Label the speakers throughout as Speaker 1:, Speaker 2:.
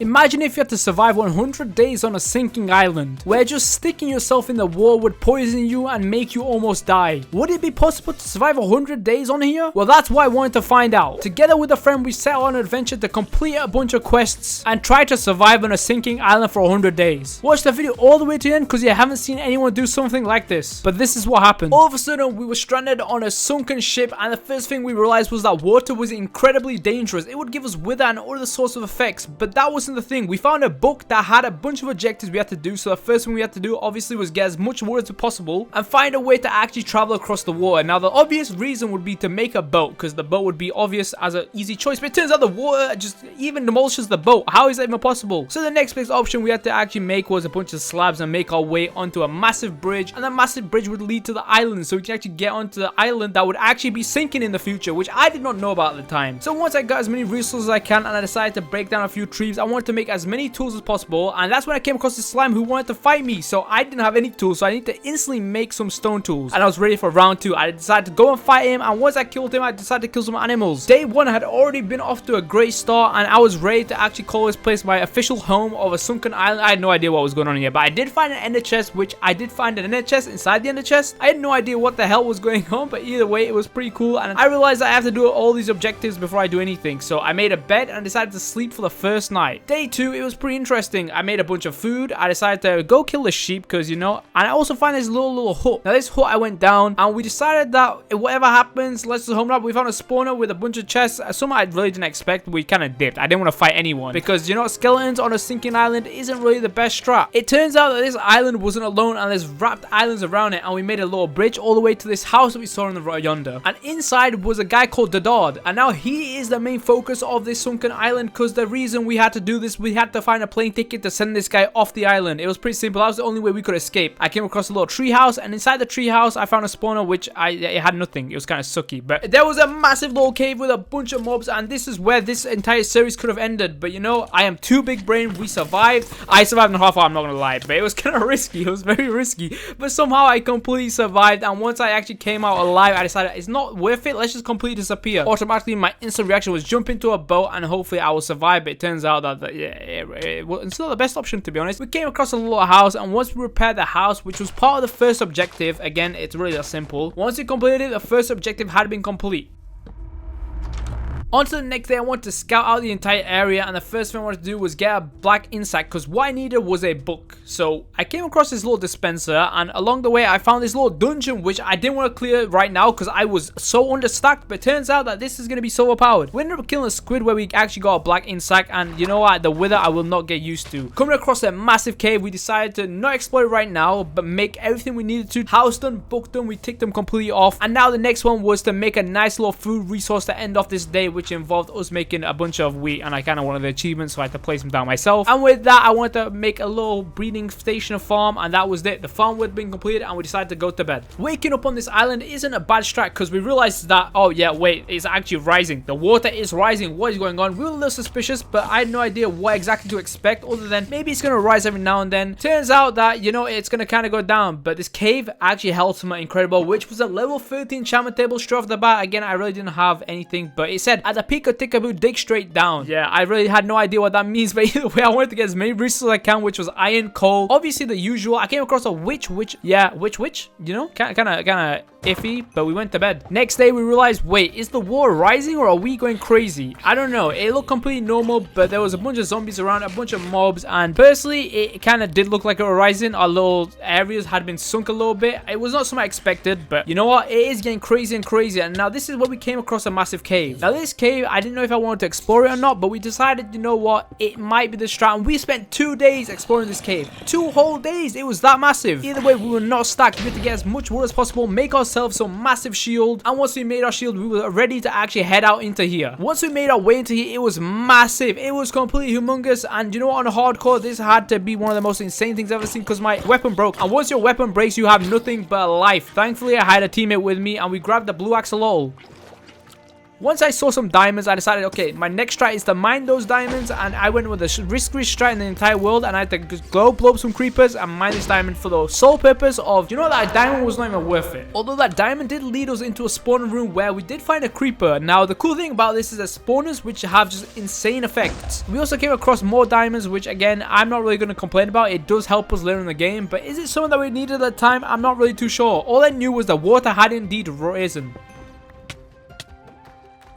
Speaker 1: Imagine if you had to survive 100 days on a sinking island, where just sticking yourself in the wall would poison you and make you almost die. Would it be possible to survive 100 days on here? Well, that's what I wanted to find out. Together with a friend, we set out on an adventure to complete a bunch of quests and try to survive on a sinking island for 100 days. Watch the video all the way to the end because you haven't seen anyone do something like this. But this is what happened. All of a sudden, we were stranded on a sunken ship, and the first thing we realized was that water was incredibly dangerous. It would give us wither and other sorts of effects, but that wasn't the thing. We found a book that had a bunch of objectives we had to do, so the first thing we had to do obviously was get as much water as possible and find a way to actually travel across the water. Now the obvious reason would be to make a boat, because the boat would be obvious as an easy choice, but it turns out the water just even demolishes the boat. How is that even possible? So the next best option we had to actually make was a bunch of slabs and make our way onto a massive bridge, and that massive bridge would lead to the island, so we can actually get onto the island that would actually be sinking in the future, which I did not know about at the time. So once I got as many resources as I can and I decided to break down a few trees, I wanted to make as many tools as possible, and that's when I came across this slime who wanted to fight me. So I didn't have any tools, so I need to instantly make some stone tools, and I was ready for round 2. I decided to go and fight him, and once I killed him, I decided to kill some animals. Day 1 had already been off to a great start, and I was ready to actually call this place my official home of a sunken island. I had no idea what was going on here, but I did find an ender chest, which I did find an ender chest inside the ender chest. I had no idea what the hell was going on, but either way, it was pretty cool, and I realized I have to do all these objectives before I do anything. So I made a bed and decided to sleep for the first night. Day 2, it was pretty interesting. I made a bunch of food. I decided to go kill the sheep because, you know, and I also find this little hut. Now this hut, I went down and we decided that whatever happens, let's just home up. We found a spawner with a bunch of chests. Something I really didn't expect. We kind of dipped. I didn't want to fight anyone because, you know, skeletons on a sinking island isn't really the best strat. It turns out that this island wasn't alone and there's wrapped islands around it, and we made a little bridge all the way to this house that we saw on the right yonder. And inside was a guy called Dodard, and now he is the main focus of this sunken island because the reason we had to do this, we had to find a plane ticket to send this guy off the island. It was pretty simple. That was the only way we could escape. I came across a little tree house, and inside the tree house I found a spawner, which it had nothing. It was kind of sucky, but there was a massive little cave with a bunch of mobs, and this is where this entire series could have ended. But you know, I am too big brain. We survived. I survived in half hour, I'm not gonna lie, but it was kind of risky. It was very risky, but somehow I completely survived. And once I actually came out alive, I decided it's not worth it. Let's just completely disappear. Automatically my instant reaction was jump into a boat and hopefully I will survive. But it turns out that it's not the best option, to be honest. We came across a little house, and once we repaired the house, which was part of the first objective, again, it's really that simple. Once we completed it, the first objective had been complete. On to the next day, I wanted to scout out the entire area, and the first thing I wanted to do was get a black insect because what I needed was a book. So I came across this little dispenser, and along the way I found this little dungeon which I didn't want to clear right now because I was so understacked, but it turns out that this is going to be so overpowered. We ended up killing a squid where we actually got a black insect, and you know what, the wither I will not get used to. Coming across a massive cave, we decided to not explore it right now but make everything we needed to. House done, book done, we ticked them completely off, and now the next one was to make a nice little food resource to end off this day, which involved us making a bunch of wheat, and I kind of wanted the achievements, so I had to place them down myself. And with that, I wanted to make a little breeding station farm, and that was it. The farm would have been completed, and we decided to go to bed. Waking up on this island isn't a bad strat because we realized that, oh yeah, wait, it's actually rising. The water is rising. What is going on? We were a little suspicious, but I had no idea what exactly to expect other than maybe it's going to rise every now and then. Turns out that, you know, it's going to kind of go down, but this cave actually held something incredible, which was a level 13 enchantment table straight off the bat. Again, I really didn't have anything, but it said at the peak of Tickaboo, dig straight down. Yeah, I really had no idea what that means, but either way, I wanted to get as many resources as I can, which was iron, coal, obviously the usual. I came across a witch, yeah, witch, you know, kind of iffy, but we went to bed. Next day, we realized, wait, is the war rising or are we going crazy? I don't know. It looked completely normal, but there was a bunch of zombies around, a bunch of mobs, and personally, it kind of did look like it was rising. Our little areas had been sunk a little bit. It was not something I expected, but you know what? It is getting crazy and crazier, and now this is where we came across a massive cave. Now, this cave, I didn't know if I wanted to explore it or not, but we decided, you know what? It might be the strat, and we spent 2 days exploring this cave. 2 whole days. It was that massive. Either way, we were not stacked. We had to get as much wood as possible, make ourselves some massive shield, and once we made our shield, we were ready to actually head out into here. Once we made our way into here, it was massive. It was completely humongous, and you know what, on hardcore, this had to be one of the most insane things I've ever seen because my weapon broke, and once your weapon breaks, you have nothing but life. Thankfully, I had a teammate with me, and we grabbed the blue axolotl. Once I saw some diamonds, I decided, okay, my next strat is to mine those diamonds, and I went with the riskiest strat in the entire world, and I had to go blow up some creepers and mine this diamond for the sole purpose of, you know, that diamond was not even worth it. Although that diamond did lead us into a spawning room where we did find a creeper. Now, the cool thing about this is that spawners which have just insane effects. We also came across more diamonds, which again, I'm not really going to complain about. It does help us later in the game, but is it something that we needed at the time? I'm not really too sure. All I knew was the water had indeed risen.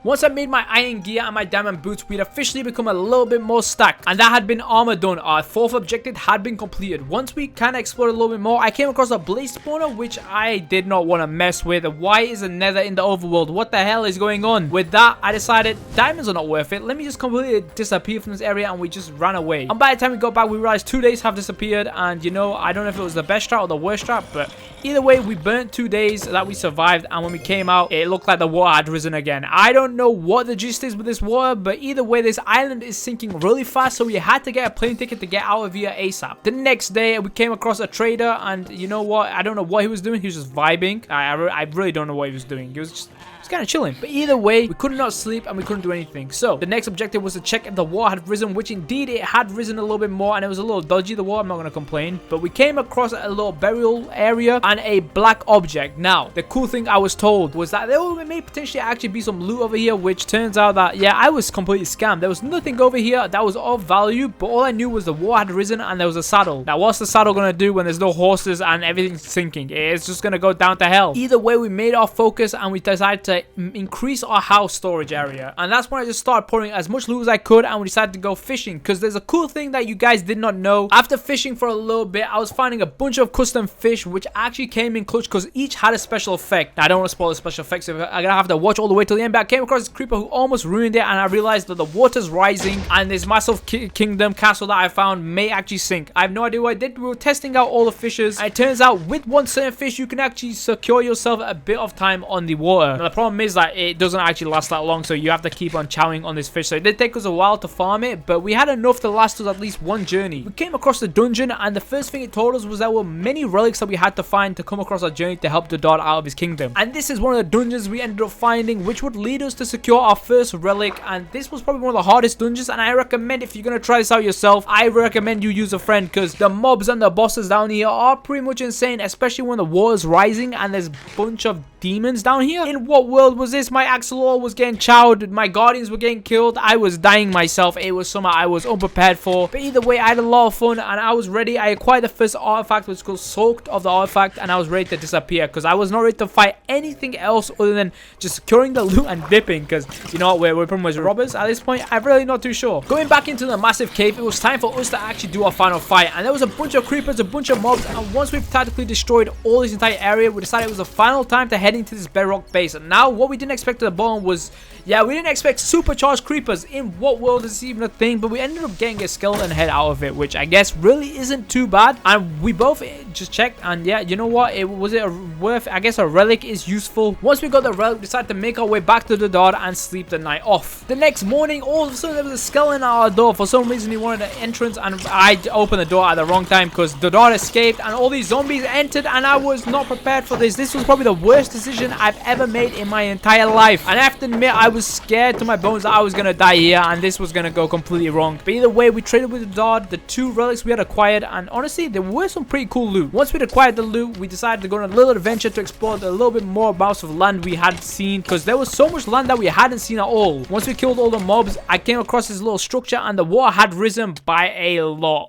Speaker 1: Once I made my iron gear and my diamond boots, we'd officially become a little bit more stacked. And that had been armor done. Our fourth objective had been completed. Once we kind of explored a little bit more, I came across a blaze spawner, which I did not want to mess with. Why is a nether in the overworld? What the hell is going on? With that, I decided diamonds are not worth it. Let me just completely disappear from this area, and we just ran away. And by the time we got back, we realized 2 days have disappeared. And you know, I don't know if it was the best strat or the worst strat, but either way, we burnt 2 days that we survived. And when we came out, it looked like the water had risen again. I don't know what the gist is with this water, but either way, this island is sinking really fast, so we had to get a plane ticket to get out of here ASAP. The next day, we came across a trader, and you know what? I don't know what he was doing. He was just vibing. I really don't know what he was doing. He was just kind of chilling. But either way, we could not sleep and we couldn't do anything. So the next objective was to check if the water had risen, which indeed it had risen a little bit more, and it was a little dodgy, the water. I'm not going to complain. But we came across a little burial area and a black object. Now, the cool thing I was told was that there may potentially actually be some loot over here, which turns out that, yeah, I was completely scammed. There was nothing over here that was of value, but all I knew was the water had risen and there was a saddle. Now, what's the saddle going to do when there's no horses and everything's sinking? It's just going to go down to hell. Either way, we made our focus and we decided to increase our house storage area, and that's when I just started pouring as much loot as I could, and we decided to go fishing, because there's a cool thing that you guys did not know. After fishing for a little bit, I was finding a bunch of custom fish which actually came in clutch because each had a special effect. Now, I don't want to spoil the special effects, so I'm gonna have to watch all the way till the end. But I came across this creeper who almost ruined it, and I realized that the water's rising and this massive kingdom castle that I found may actually sink. I have no idea what I did. We were testing out all the fishes, and it turns out with one certain fish you can actually secure yourself a bit of time on the water. Now, the problem is that it doesn't actually last that long, so you have to keep on chowing on this fish. So it did take us a while to farm it, but we had enough to last us at least one journey. We came across the dungeon, and the first thing it told us was there were many relics that we had to find to come across our journey to help the dog out of his kingdom. And this is one of the dungeons we ended up finding, which would lead us to secure our first relic. And this was probably one of the hardest dungeons, and I recommend, if you're gonna try this out yourself, I recommend you use a friend, because the mobs and the bosses down here are pretty much insane, especially when the water's rising and there's a bunch of demons down here. In what world was this? My Axolotl was getting chowed, my guardians were getting killed, I was dying myself. It was something I was unprepared for, but either way, I had a lot of fun and I was ready. I acquired the first artifact, which was called Soaked of the Artifact, and I was ready to disappear because I was not ready to fight anything else other than just securing the loot and dipping, because you know what, we're pretty much robbers at this point. I'm really not too sure. Going back into the massive cave, it was time for us to actually do our final fight, and there was a bunch of creepers, a bunch of mobs, and once we've tactically destroyed all this entire area, we decided it was the final time to head into this bedrock base. And now what we didn't expect at the bottom was, yeah, we didn't expect supercharged creepers. In what world is this even a thing? But we ended up getting a skeleton head out of it, which I guess really isn't too bad. And we both just checked, and yeah, you know what, it was worth, I guess a relic is useful. Once we got the relic, we decided to make our way back to the door and sleep the night off. The next morning, all of a sudden there was a skeleton at our door. For some reason he wanted an entrance, and I opened the door at the wrong time because the door escaped and all these zombies entered, and I was not prepared for this. This was probably the worst decision I've ever made in my entire life, and I have to admit I was scared to my bones that I was gonna die here and this was gonna go completely wrong. But either way, we traded with the dog the 2 relics we had acquired, and honestly there were some pretty cool loot. Once we'd acquired the loot, we decided to go on a little adventure to explore a little bit more amounts of land we had seen, because there was so much land that we hadn't seen at all. Once we killed all the mobs, I came across this little structure and the water had risen by a lot.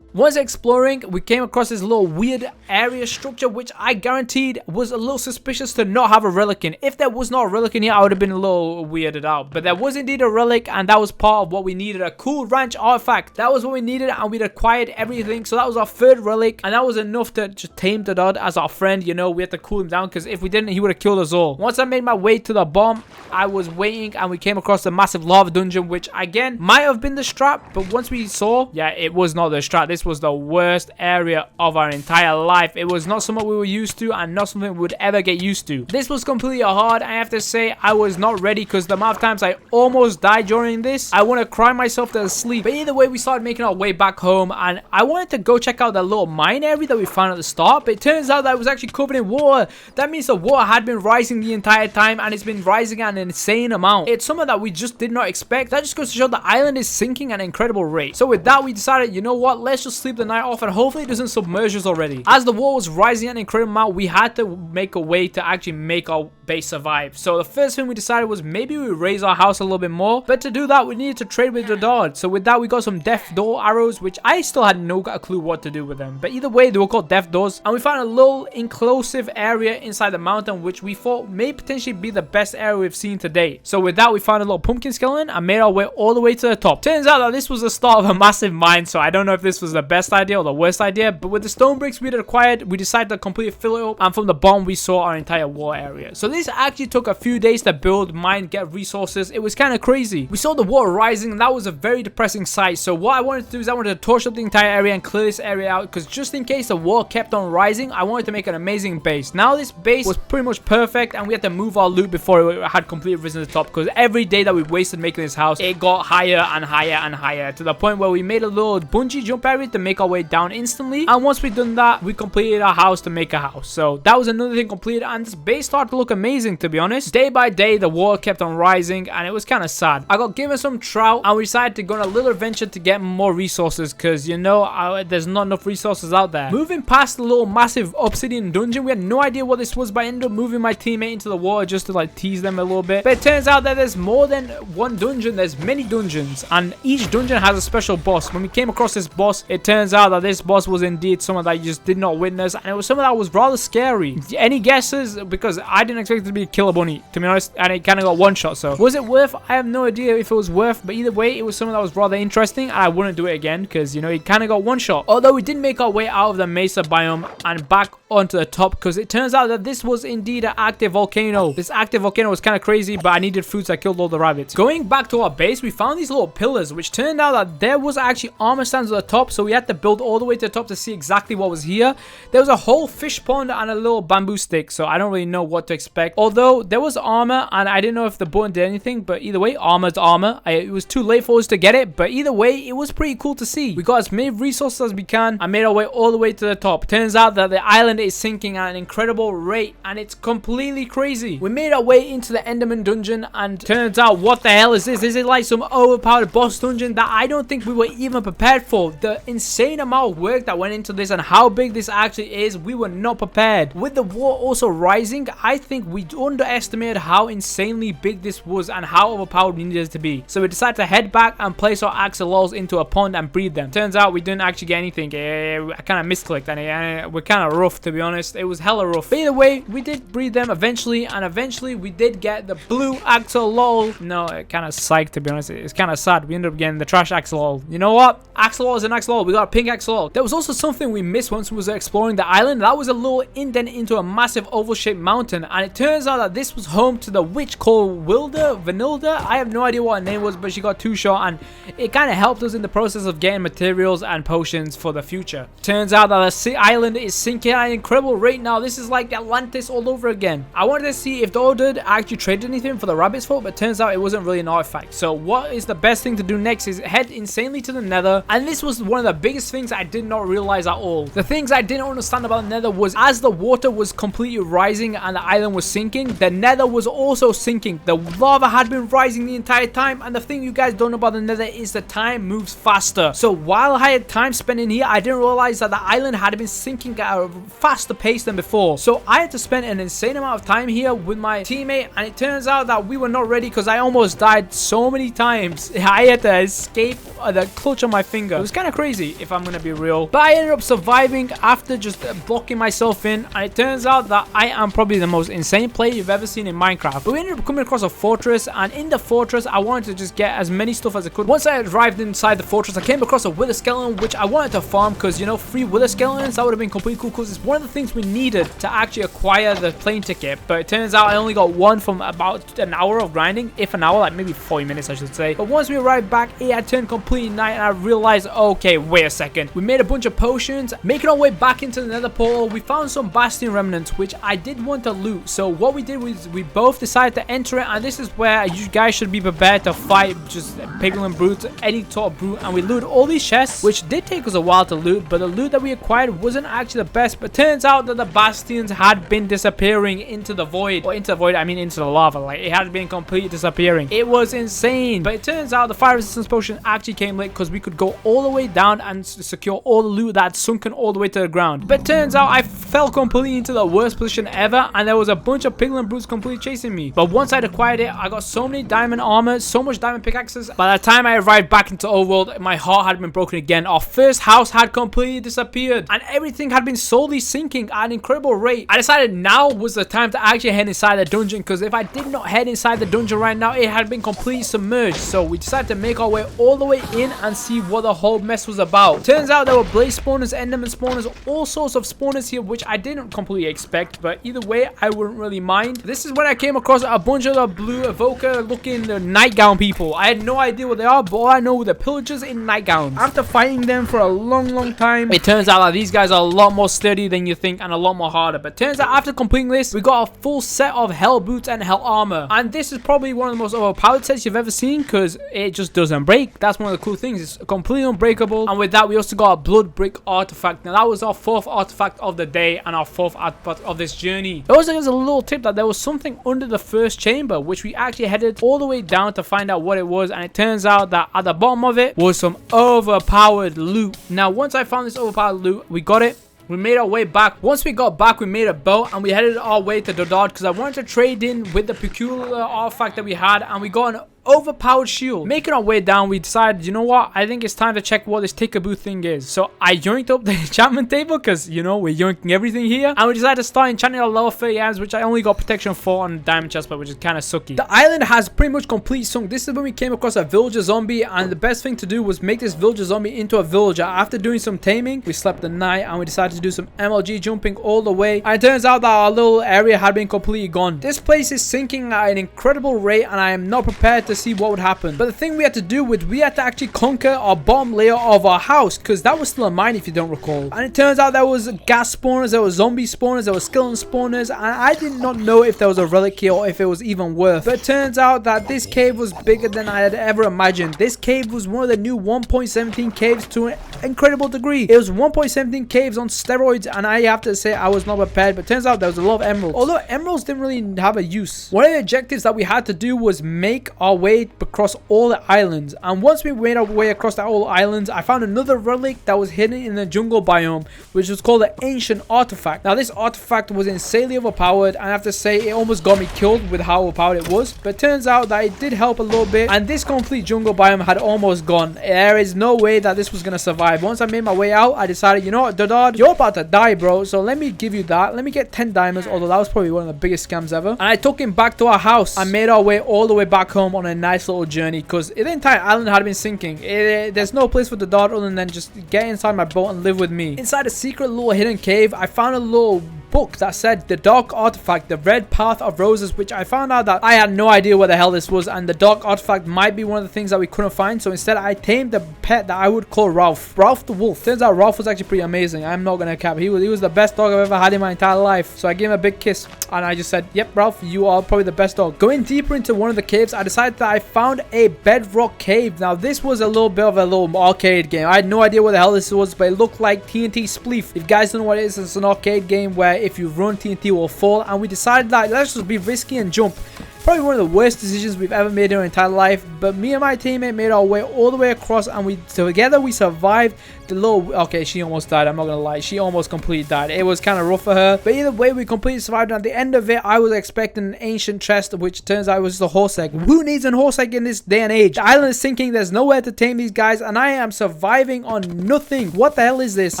Speaker 1: Once exploring, we came across this little weird area structure, which I guaranteed was a little suspicious to not have a relic in. If there was not a relic in here, I would have been a little weirded out. But there was indeed a relic, and that was part of what we needed, a cool ranch artifact. That was what we needed, and we'd acquired everything. So that was our 3rd relic, and that was enough to just tame the dog as our friend. You know, we had to cool him down, because if we didn't, he would have killed us all. Once I made my way to the bomb, I was waiting, and we came across the massive lava dungeon, which again might have been the strat, but once we saw, yeah, it was not the strat. This this was the worst area of our entire life. It was not something we were used to and not something we would ever get used to. This was completely hard. I have to say I was not ready because the amount of times I almost died during this, I want to cry myself to sleep. But either way, we started making our way back home and I wanted to go check out that little mine area that we found at the start, but it turns out that it was actually covered in water. That means the water had been rising the entire time and it's been rising at an insane amount. It's something that we just did not expect. That just goes to show the island is sinking at an incredible rate. So with that, we decided, you know what, let's just sleep the night off and hopefully it doesn't submerge us already. As the water was rising at an incredible amount, we had to make a way to actually make our base survive. So the first thing we decided was maybe we raise our house a little bit more, but to do that we needed to trade with the dog. So with that, we got some death door arrows, which I still had no clue what to do with them, but either way they were called death doors, and we found a little inclusive area inside the mountain which we thought may potentially be the best area we've seen to date. So with that, we found a little pumpkin skeleton and made our way all the way to the top. Turns out that this was the start of a massive mine, so I don't know if this was the best idea or the worst idea, but with the stone bricks we had acquired, we decided to completely fill it up, and from the bottom we saw our entire water area. So this actually took a few days to build, mine, get resources. It was kind of crazy. We saw the water rising and that was a very depressing sight. So what I wanted to do is I wanted to torch up the entire area and clear this area out, because just in case the water kept on rising, I wanted to make an amazing base. Now this base was pretty much perfect and we had to move our loot before it had completely risen to the top, because every day that we wasted making this house, it got higher and higher and higher to the point where we made a little bungee jump area to make our way down instantly. And once we've done that, we completed our house to make a house. So that was another thing completed, and this base started to look amazing, to be honest. Day by day the water kept on rising and it was kind of sad. I got given some trout and we decided to go on a little adventure to get more resources, because you know there's not enough resources out there. Moving past the little massive obsidian dungeon, we had no idea what this was, but I ended up moving my teammate into the water just to like tease them a little bit. But it turns out that there's more than one dungeon. There's many dungeons and each dungeon has a special boss. When we came across this boss, it turns out that this boss was indeed someone that you just did not witness, and it was someone that was rather scary. Any guesses? Because I didn't expect it to be a killer bunny, to be honest, and it kind of got one shot. So was it worth? I have no idea if it was worth, but either way it was something that was rather interesting and I wouldn't do it again, because you know it kind of got one shot. Although we did make our way out of the mesa biome and back onto the top, because it turns out that this was indeed an active volcano. This active volcano was kind of crazy, but I needed food, so I killed all the rabbits. Going back to our base, we found these little pillars, which turned out that there was actually armor stands at the top, so we had to build all the way to the top to see exactly what was here. There was a whole fish pond and a little bamboo stick, so I don't really know what to expect. Although there was armor and I didn't know if the button did anything, but either way, armor's armor. It was too late for us to get it, but either way, it was pretty cool to see. We got as many resources as we can and made our way all the way to the top. Turns out that the island is sinking at an incredible rate and it's completely crazy. We made our way into the Enderman dungeon and turns out, what the hell is this? Is it like some overpowered boss dungeon that I don't think we were even prepared for? The insane amount of work that went into this and how big this actually is, we were not prepared. With the water also rising, I think we underestimated how insanely big this was and how overpowered we needed it to be. So we decided to head back and place our axolotls into a pond and breed them. Turns out we didn't actually get anything. I kind of misclicked and we're kind of rough, to be honest. It was hella rough. But either way, we did breed them eventually, and eventually we did get the blue axolotl. No, it kind of psyched, to be honest. It's kind of sad. We ended up getting the trash axolotl. You know what? Axolotl is an axolotl. We got a pink axolotl. There was also something we missed once we was exploring the island. That was a little indent into a massive oval-shaped mountain, and it turns out that this was home to the witch called Vanilda. I have no idea what her name was, but she got 2 shot, and it kind of helped us in the process of getting materials and potions for the future. Turns out that the island is sinking at an incredible rate now. This is like Atlantis all over again. I wanted to see if the Odud actually traded anything for the rabbit's foot, but turns out it wasn't really an artifact. So what is the best thing to do next is head insanely to the Nether, and this was one of the biggest things I did not realize at all. The things I didn't understand about the Nether was, as the water was completely rising and the island was sinking, the Nether was also sinking. The lava had been rising the entire time, and the thing you guys don't know about the Nether is the time moves faster. So while I had time spent in here, I didn't realize that the island had been sinking at a faster pace than before. So I had to spend an insane amount of time here with my teammate, and it turns out that we were not ready, because I almost died so many times. I had to escape the clutch on my finger. It was kind of crazy, if I'm gonna be real, but I ended up surviving after just blocking myself in, and it turns out that I am probably the most insane player you've ever seen in Minecraft. But we ended up coming across a fortress, and in the fortress I wanted to just get as many stuff as I could. Once I arrived inside the fortress, I came across a wither skeleton, which I wanted to farm, because you know, 3 wither skeletons, that would have been completely cool, because it's one of the things we needed to actually acquire the plane ticket. But it turns out I only got 1 from about an hour of grinding, if an hour, like maybe 40 minutes I should say. But once we arrived back, it had turned completely night, and I realized realized, okay, wait a second. We made a bunch of potions. Making our way back into the nether portal, we found some bastion remnants, which I did want to loot. So what we did was we both decided to enter it, and this is where you guys should be prepared to fight just piglin brutes, any sort of brute. And we looted all these chests, which did take us a while to loot, but the loot that we acquired wasn't actually the best. But turns out that the bastions had been disappearing into the void, or into the void, I mean into the lava. Like, it had been completely disappearing. It was insane. But it turns out the fire resistance potion actually came late, because we could go all the way down and secure all the loot that had sunken all the way to the ground. But turns out I fell completely into the worst position ever, and there was a bunch of piglin brutes completely chasing me. But once I acquired it, I got so many diamond armor, so much diamond pickaxes. By the time I arrived back into overworld, my heart had been broken again. Our first house had completely disappeared, and everything had been slowly sinking at an incredible rate. I decided now was the time to actually head inside the dungeon, because if I did not head inside the dungeon right now, it had been completely submerged. So we decided to make our way all the way in and see what the whole mess was about. Turns out there were blaze spawners, enderman spawners, all sorts of spawners here, which I didn't completely expect, but either way, I wouldn't really mind. This is when I came across a bunch of the blue evoker looking nightgown people. I had no idea what they are, but all I know were the pillagers in nightgowns. After fighting them for a long time, it turns out that these guys are a lot more sturdy than you think and a lot more harder. But turns out after completing this, we got a full set of hell boots and hell armor, and this is probably one of the most overpowered sets you've ever seen, because it just doesn't break. That's one of the cool things. It's completely unbreakable. And with that, we also got a blood brick artifact. Now that was our fourth artifact of the day and our fourth artifact of this journey. Also, there's a little tip that there was something under the first chamber, which we actually headed all the way down to find out what it was, and it turns out that at the bottom of it was some overpowered loot. Now once I found this overpowered loot, we got it. We made our way back. Once we got back, we made a boat and we headed our way to Dodod, because I wanted to trade in with the peculiar artifact that we had, and we got an overpowered shield. Making our way down, we decided, you know what, I think it's time to check what this tickaboo thing is. So I yoinked up the enchantment table, because you know we're yoinking everything here, and we decided to start enchanting our level 30 items, which I only got protection for on diamond chest, but which is kind of sucky. The island has pretty much complete sunk. This is when we came across a villager zombie, and the best thing to do was make this villager zombie into a villager. After doing some taming, we slept the night and we decided to do some MLG jumping all the way, and it turns out that our little area had been completely gone. This place is sinking at an incredible rate, and I am not prepared to see what would happen. But the thing we had to do was we had to actually conquer our bottom layer of our house, because that was still a mine if you don't recall. And it turns out there was gas spawners, there were zombie spawners, there were skeleton spawners, and I did not know if there was a relic here or if it was even worth. But it turns out that this cave was bigger than I had ever imagined. This cave was one of the new 1.17 caves to an incredible degree. It was 1.17 caves on steroids, and I have to say I was not prepared. But it turns out there was a lot of emeralds, although emeralds didn't really have a use. One of the objectives that we had to do was make our way across all the islands, and once we made our way across all the islands, I found another relic that was hidden in the jungle biome, which was called the ancient artifact. Now this artifact was insanely overpowered, and I have to say it almost got me killed with how overpowered it was, but it turns out that it did help a little bit, and this complete jungle biome had almost gone. There is no way that this was gonna survive. Once I made my way out, I decided, you know what, Dodod, you're about to die, bro, so let me give you that. Let me get 10 diamonds, although that was probably one of the biggest scams ever, and I took him back to our house and made our way all the way back home on a nice little journey, because the entire island had been sinking. There's no place for the dot other than just get inside my boat and live with me. Inside a secret little hidden cave, I found a little book that said the dark artifact, the red path of roses, which I found out that I had no idea what the hell this was, and the dark artifact might be one of the things that we couldn't find. So instead I tamed the pet that I would call Ralph the wolf. Turns out Ralph was actually pretty amazing. I'm not gonna cap, he was the best dog I've ever had in my entire life. So I gave him a big kiss and I just said, yep, Ralph, you are probably the best dog. Going deeper into one of the caves, I decided that I found a bedrock cave. Now this was a little bit of a little arcade game. I had no idea what the hell this was, but it looked like TNT Spleef. If you guys don't know what it is, it's an arcade game where if you run, TNT will fall, and we decided that let's just be risky and jump. Probably one of the worst decisions we've ever made in our entire life, but me and my teammate made our way all the way across, and together we survived the little... Okay, she almost died, I'm not gonna lie. She almost completely died. It was kind of rough for her, but either way, we completely survived, and at the end of it, I was expecting an ancient chest, which turns out it was just a horse egg. Who needs a horse egg in this day and age? The island is sinking, there's nowhere to tame these guys, and I am surviving on nothing. What the hell is this?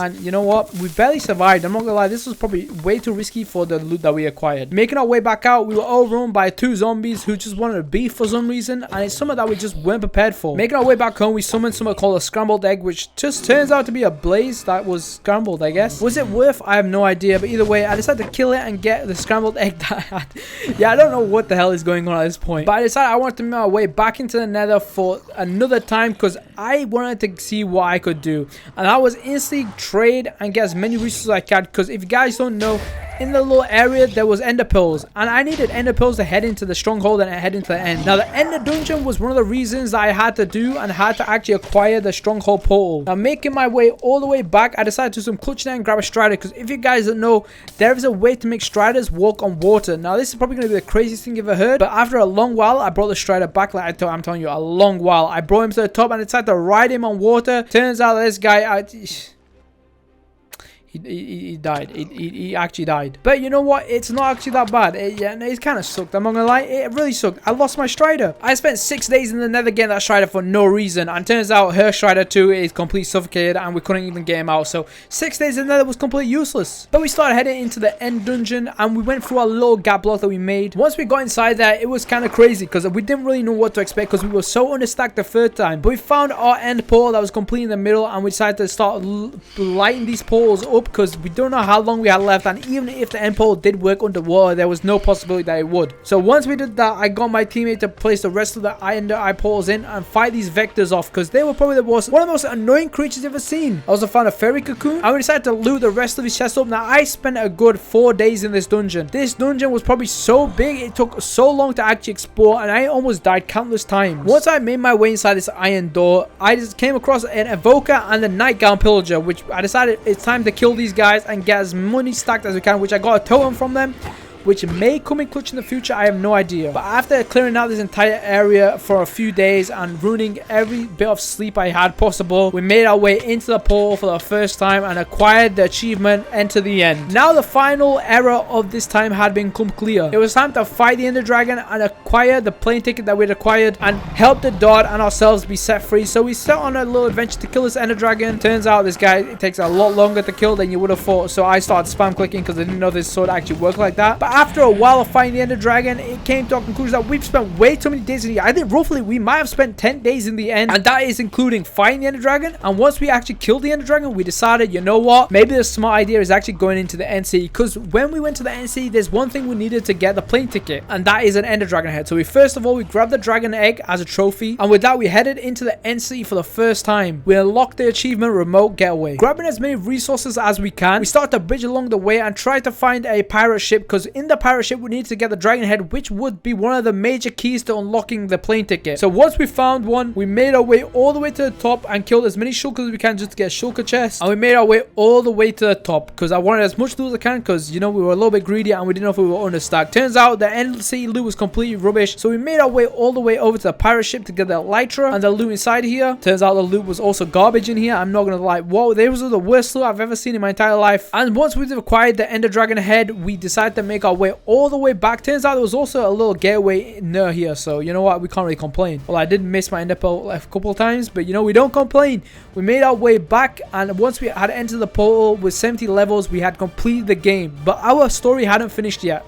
Speaker 1: And you know what? We barely survived. I'm not gonna lie, this was probably way too risky for the loot that we acquired. Making our way back out, we were overrun by 2 zombies zombies who just wanted to beef for some reason, and it's something that we just weren't prepared for. Making our way back home, we summoned something called a scrambled egg, which just turns out to be a blaze that was scrambled, I guess. Was it worth? I have no idea, but either way, I decided to kill it and get the scrambled egg that I had. Yeah, I don't know what the hell is going on at this point, but I decided I wanted to make my way back into the Nether for another time because I wanted to see what I could do, and I was instantly trade and get as many resources as I can, because if you guys don't know, in the little area there was ender pearls, and I needed ender pearls to head into the stronghold and head into the end. Now the ender dungeon was one of the reasons that I had to do and had to actually acquire the stronghold portal. Now making my way all the way back, I decided to do some clutching and grab a strider, because if you guys don't know, there is a way to make striders walk on water. Now this is probably going to be the craziest thing you've ever heard, but after a long while I brought the strider back. Like I'm telling you, a long while. I brought him to the top and decided to ride him on water. Turns out this guy he died. He actually died. But you know what? It's not actually that bad. It kind of sucked. I'm not gonna lie. It really sucked. I lost my strider. I spent 6 days in the Nether getting that strider for no reason. And turns out her strider too is completely suffocated and we couldn't even get him out. So 6 days in the Nether was completely useless. But we started heading into the end dungeon and we went through a little gap block that we made. Once we got inside there, it was kind of crazy because we didn't really know what to expect because we were so understacked the third time. But we found our end portal that was completely in the middle and we decided to start lighting these portals up, because we don't know how long we had left, and even if the end portal did work underwater, there was no possibility that it would. So once we did that, I got my teammate to place the rest of the ender eye portals in and fight these vectors off, because they were probably one of the most annoying creatures I've ever seen. I also found a fairy cocoon and we decided to loot the rest of his chest up. Now I spent a good 4 days in this dungeon. This dungeon was probably so big, it took so long to actually explore, and I almost died countless times. Once I made my way inside this iron door, I just came across an evoker and the nightgown pillager, which I decided it's time to kill these guys and get as money stacked as we can, which I got a totem from them, which may come in clutch in the future. I have no idea. But after clearing out this entire area for a few days and ruining every bit of sleep I had possible, we made our way into the portal for the first time and acquired the achievement Enter the End. Now the final era of this time had become clear. It was time to fight the Ender Dragon and acquire the plane ticket that we'd acquired and help the Dot and ourselves be set free. So we set on a little adventure to kill this Ender Dragon. Turns out this guy, it takes a lot longer to kill than you would have thought. So I started spam clicking because I didn't know this sword actually worked like that. But after a while of fighting the Ender Dragon, it came to a conclusion that we've spent way too many days in here. I think roughly we might have spent 10 days in the end, and that is including fighting the Ender Dragon. And once we actually killed the Ender Dragon, we decided, you know what, maybe the smart idea is actually going into the NC, because when we went to the NC, there's one thing we needed to get the plane ticket, and that is an Ender Dragon head. So we first of all, we grabbed the dragon egg as a trophy, and with that we headed into the NC for the first time. We unlocked the achievement Remote Getaway. Grabbing as many resources as we can, we started to bridge along the way and try to find a pirate ship, because in the pirate ship we need to get the dragon head, which would be one of the major keys to unlocking the plane ticket. So once we found one, we made our way all the way to the top and killed as many shulkers as we can just to get a shulker chest, and we made our way all the way to the top because I wanted as much loot as I can, because you know we were a little bit greedy and we didn't know if we were understacked. Turns out the NC loot was completely rubbish, so we made our way all the way over to the pirate ship to get the elytra and the loot inside here. Turns out the loot was also garbage in here. I'm not gonna lie, whoa, those are the worst loot I've ever seen in my entire life. And once we've acquired the Ender Dragon head, we decided to make our way all the way back. Turns out there was also a little getaway near here, so you know what, we can't really complain. Well, I did miss my ender pearl a couple of times, but you know, we don't complain. We made our way back, and once we had entered the portal with 70 levels, we had completed the game, but our story hadn't finished yet.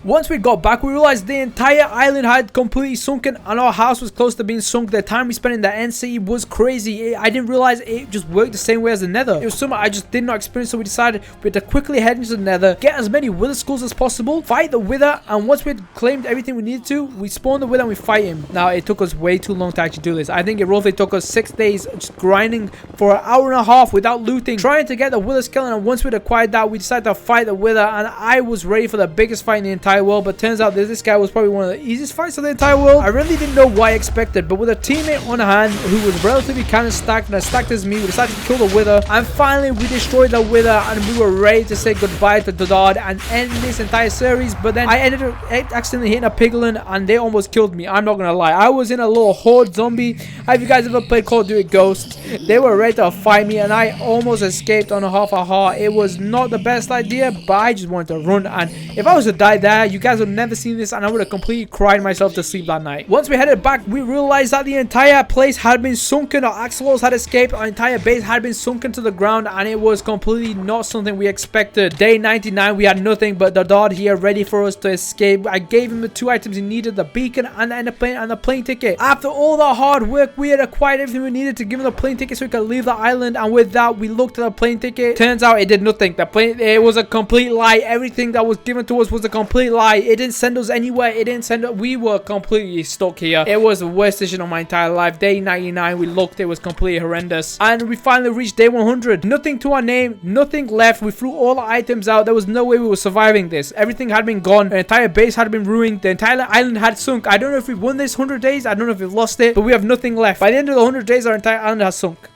Speaker 1: Once we got back, we realized the entire island had completely sunken and our house was close to being sunk. The time we spent in the NC was crazy. I didn't realize it just worked the same way as the Nether. It was something I just did not experience, so we decided we had to quickly head into the Nether, get as many wither skulls as possible, fight the wither, and once we had claimed everything we needed to, we spawned the wither and we fight him. Now, it took us way too long to actually do this. I think it roughly took us 6 days just grinding for an hour and a half without looting, trying to get the wither skeleton, and once we'd acquired that, we decided to fight the wither, and I was ready for the biggest fight in the entire world, but turns out this guy was probably one of the easiest fights of the entire world. I really didn't know what I expected, but with a teammate on hand who was relatively kind of stacked and as stacked as me, we decided to kill the wither, and finally we destroyed the wither and we were ready to say goodbye to Dodard and end this entire series. But then I ended up accidentally hitting a piglin and they almost killed me. I'm not gonna lie, I was in a little horde zombie. Have you guys ever played Call of Duty Ghost? They were ready to fight me and I almost escaped on a half a heart. It was not the best idea, but I just wanted to run, and if I was to die there, there. You guys would never seen this, and I would have completely cried myself to sleep that night. Once we headed back, we realized that the entire place had been sunken. Our axolotls had escaped. Our entire base had been sunken to the ground, and it was completely not something we expected. Day 99, we had nothing but the dot here ready for us to escape. I gave him the 2 items he needed, the beacon and the plane ticket. After all the hard work, we had acquired everything we needed to give him the plane ticket so we could leave the island, and with that, we looked at the plane ticket. Turns out it did nothing. The plane, it was a complete lie. Everything that was given to us was a complete lie. It didn't send us anywhere. It didn't send us. We were completely stuck here. It was the worst decision of my entire life. Day 99, we looked. It was completely horrendous. And we finally reached day 100. Nothing to our name. Nothing left. We threw all the items out. There was no way we were surviving this. Everything had been gone. The entire base had been ruined. The entire island had sunk. I don't know if we won this 100 days. I don't know if we've lost it. But we have nothing left. By the end of the 100 days, our entire island has sunk.